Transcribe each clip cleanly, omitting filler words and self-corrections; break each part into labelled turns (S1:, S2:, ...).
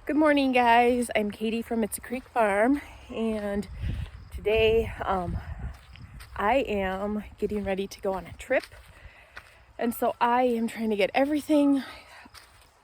S1: Good morning, guys. I'm Katie from It's a Creek Farm, and today I am getting ready to go on a trip. And so I am trying to get everything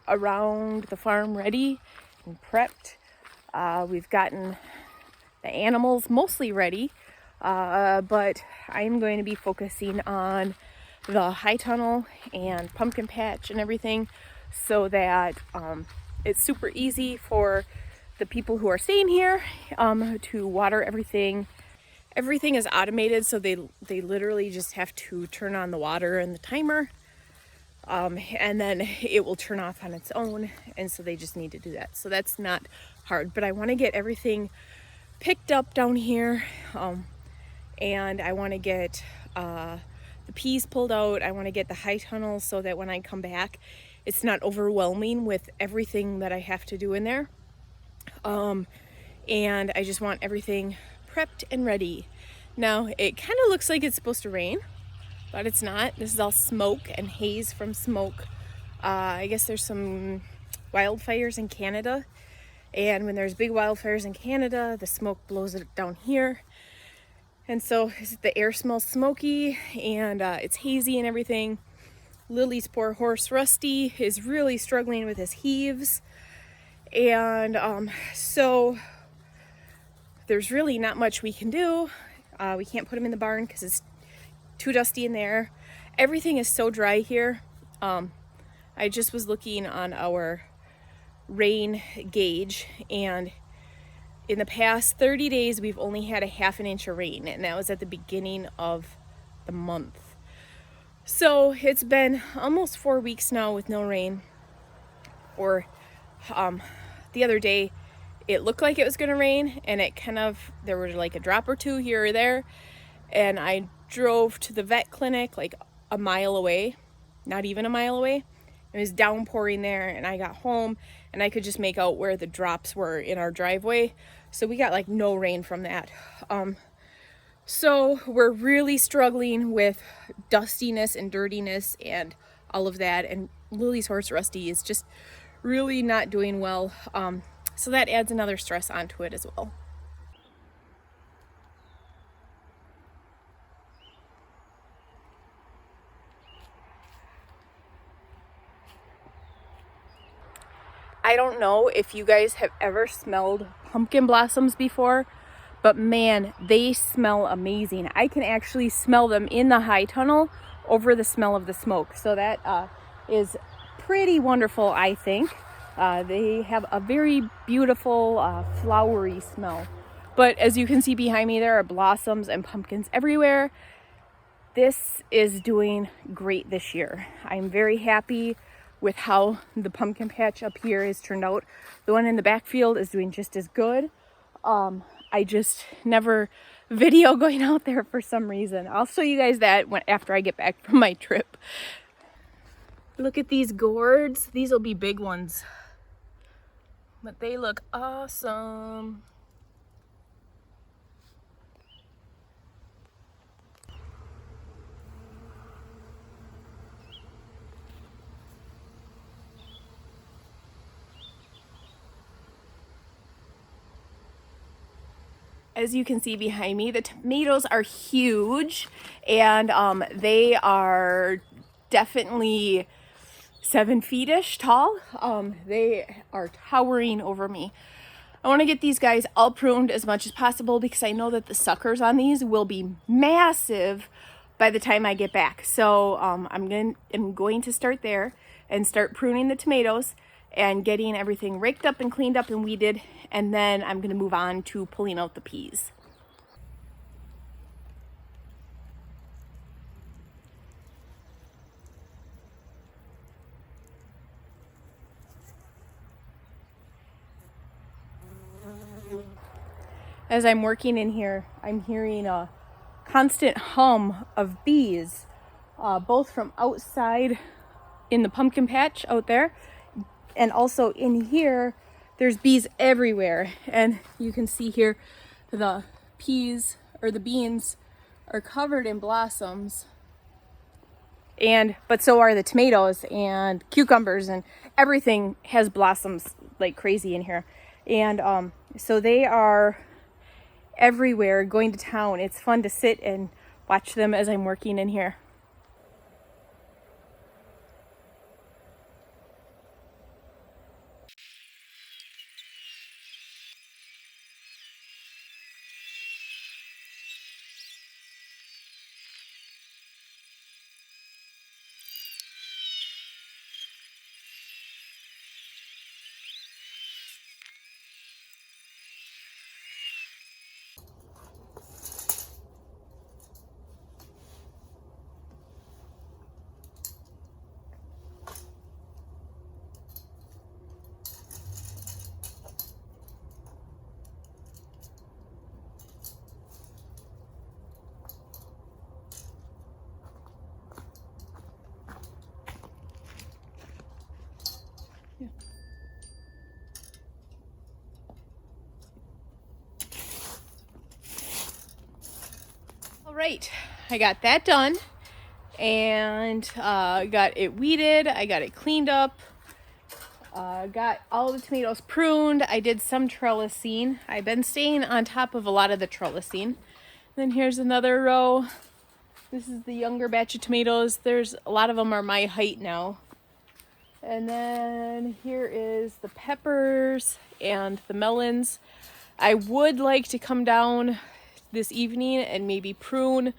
S1: around the farm ready and prepped. We've gotten the animals mostly ready, but I'm going to be focusing on the high tunnel and pumpkin patch and everything, so that it's super easy for the people who are staying here to water everything. Everything is automated, so they literally just have to turn on the water and the timer, and then it will turn off on its own, and so they just need to do that. So that's not hard, but I want to get everything picked up down here, and I want to get the peas pulled out. I want to get the high tunnel so that when I come back, it's not overwhelming with everything that I have to do in there. And I just want everything prepped and ready. Now, it kind of looks like it's supposed to rain, but it's not. This is all smoke and haze from smoke. I guess there's some wildfires in Canada, and when there's big wildfires in Canada, the smoke blows it down here. And so the air smells smoky, and it's hazy and everything. Lily's poor horse Rusty is really struggling with his heaves, and so there's really not much we can do. We can't put him in the barn because it's too dusty in there. Everything is so dry here. I just was looking on our rain gauge, and in the past 30 days we've only had a half an inch of rain, and that was at the beginning of the month. So it's been almost 4 weeks now with no rain. Or the other day it looked like it was gonna rain, and there were like a drop or two here or there, and I drove to the vet clinic like a mile away, not even a mile away. It was downpouring there, and I got home and I could just make out where the drops were in our driveway. So we got like no rain from that. So we're really struggling with dustiness and dirtiness and all of that. And Lily's horse Rusty is just really not doing well. So that adds another stress onto it as well. I don't know if you guys have ever smelled pumpkin blossoms before, but man, they smell amazing. I can actually smell them in the high tunnel over the smell of the smoke. So that is pretty wonderful, I think. They have a very beautiful flowery smell. But as you can see behind me, there are blossoms and pumpkins everywhere. This is doing great this year. I'm very happy with how the pumpkin patch up here has turned out. The one in the backfield is doing just as good. I just never video going out there for some reason. I'll show you guys that after I get back from my trip. Look at these gourds. These will be big ones, but they look awesome. As you can see behind me, the tomatoes are huge, and they are definitely 7 feet-ish tall. They are towering over me. I want to get these guys all pruned as much as possible because I know that the suckers on these will be massive by the time I get back. So I'm going to start there and start pruning the tomatoes and getting everything raked up and cleaned up and weeded, and then I'm going to move on to pulling out the peas. As I'm working in here, I'm hearing a constant hum of bees, both from outside in the pumpkin patch out there, and also in here. There's bees everywhere, and you can see here the peas or the beans are covered in blossoms, but so are the tomatoes and cucumbers, and everything has blossoms like crazy in here. And so they are everywhere, going to town. It's fun to sit and watch them as I'm working in here. All right, I got that done and got it weeded. I got it cleaned up. Got all the tomatoes pruned. I did some trellising. I've been staying on top of a lot of the trellising. Then here's another row. This is the younger batch of tomatoes. There's a lot of them are my height now. And then here is the peppers and the melons. I would like to come down this evening and maybe prune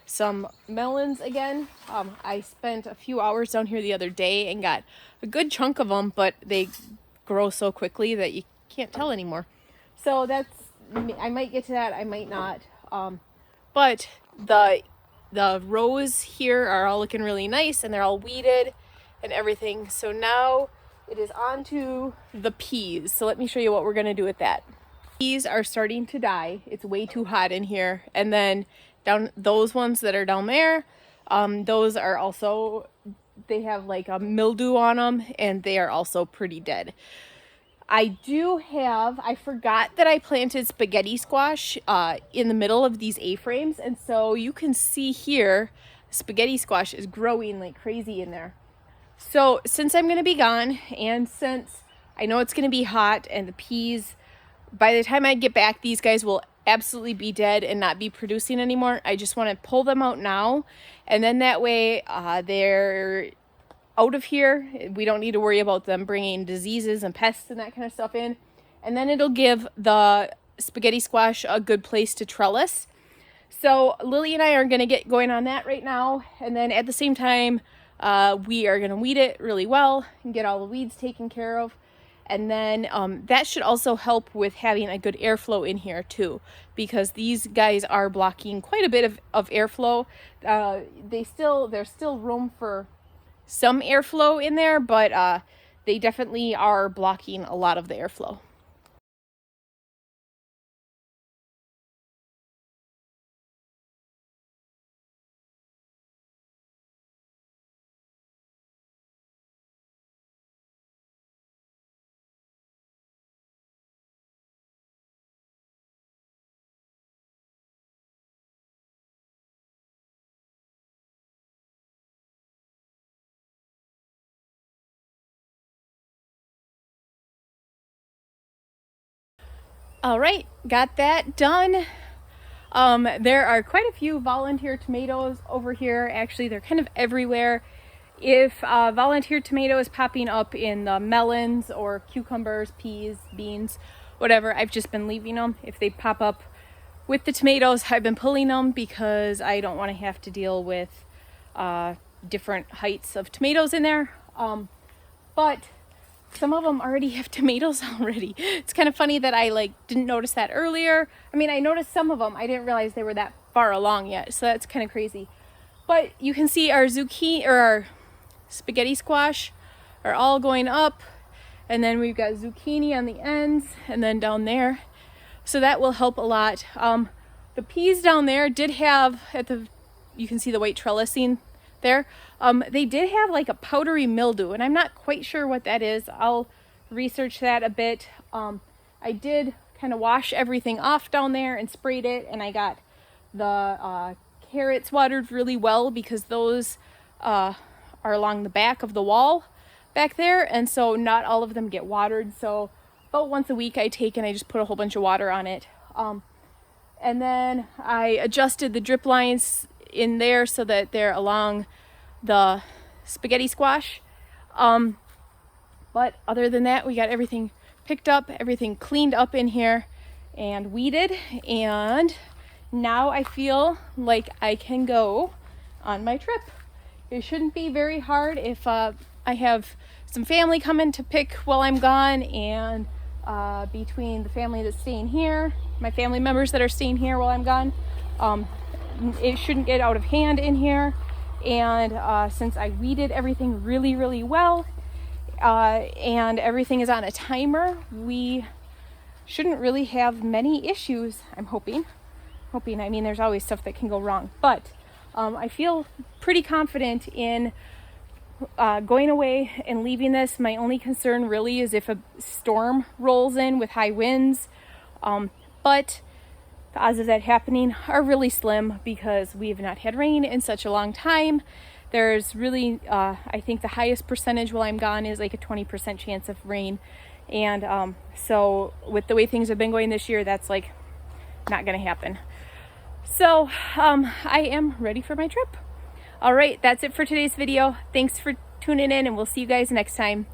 S1: some melons again. I spent a few hours down here the other day and got a good chunk of them, but they grow so quickly that you can't tell anymore. So I might get to that, I might not. But the rows here are all looking really nice and they're all weeded and everything. So now it is on to the peas. So let me show you what we're gonna do with that. Peas are starting to die. It's way too hot in here. And then down those ones that are down there, those are also, they have like a mildew on them and they are also pretty dead. I forgot that I planted spaghetti squash in the middle of these A-frames. And so you can see here, spaghetti squash is growing like crazy in there. So since I'm going to be gone and since I know it's going to be hot and the peas, by the time I get back, these guys will absolutely be dead and not be producing anymore. I just want to pull them out now. And then that way they're out of here. We don't need to worry about them bringing diseases and pests and that kind of stuff in. And then it'll give the spaghetti squash a good place to trellis. So Lily and I are going to get going on that right now. And then at the same time, we are going to weed it really well and get all the weeds taken care of. And then that should also help with having a good airflow in here too, because these guys are blocking quite a bit of airflow. There's still room for some airflow in there, but they definitely are blocking a lot of the airflow. All right, got that done. There are quite a few volunteer tomatoes over here. Actually, they're kind of everywhere. If volunteer tomato is popping up in the melons or cucumbers, peas, beans, whatever, I've just been leaving them. If they pop up with the tomatoes, I've been pulling them because I don't want to have to deal with different heights of tomatoes in there. But some of them already have tomatoes already. It's kind of funny that I didn't notice that earlier. I mean, I noticed some of them. I didn't realize they were that far along yet. So that's kind of crazy. But you can see our zucchini or our spaghetti squash are all going up. And then we've got zucchini on the ends and then down there. So that will help a lot. The peas down there did have you can see the white trellising there. They did have like a powdery mildew, and I'm not quite sure what that is. I'll research that a bit. I did kind of wash everything off down there and sprayed it, and I got the carrots watered really well because those are along the back of the wall. back there, and so not all of them get watered. So about once a week I take and I just put a whole bunch of water on it. And then I adjusted the drip lines in there so that they're along the spaghetti squash. But other than that, we got everything picked up, everything cleaned up in here and weeded. And now I feel like I can go on my trip. It shouldn't be very hard if I have some family coming to pick while I'm gone, and between the family that's staying here, my family members that are staying here while I'm gone, it shouldn't get out of hand in here. And since I weeded everything really, really well, and everything is on a timer, we shouldn't really have many issues. I'm hoping. I mean, there's always stuff that can go wrong, but I feel pretty confident in going away and leaving this. My only concern really is if a storm rolls in with high winds, but the odds of that happening are really slim because we have not had rain in such a long time. There's really, I think the highest percentage while I'm gone is like a 20% chance of rain. And so with the way things have been going this year, that's like not going to happen. So I am ready for my trip. All right, that's it for today's video. Thanks for tuning in, and we'll see you guys next time.